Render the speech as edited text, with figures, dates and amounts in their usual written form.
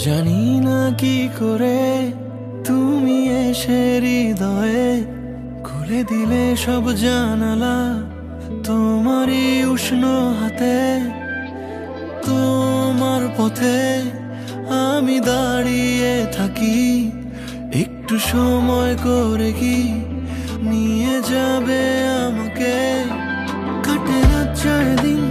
জানি না কি করে তুমি এসে হৃদয়ে খুলে দিলে সব জানালা, তোমারই উষ্ণ হাতে। তোমার পথে আমি দাঁড়িয়ে থাকি, একটু সময় করে কি নিয়ে যাবে আমাকে। কাটে রাত যায় দিন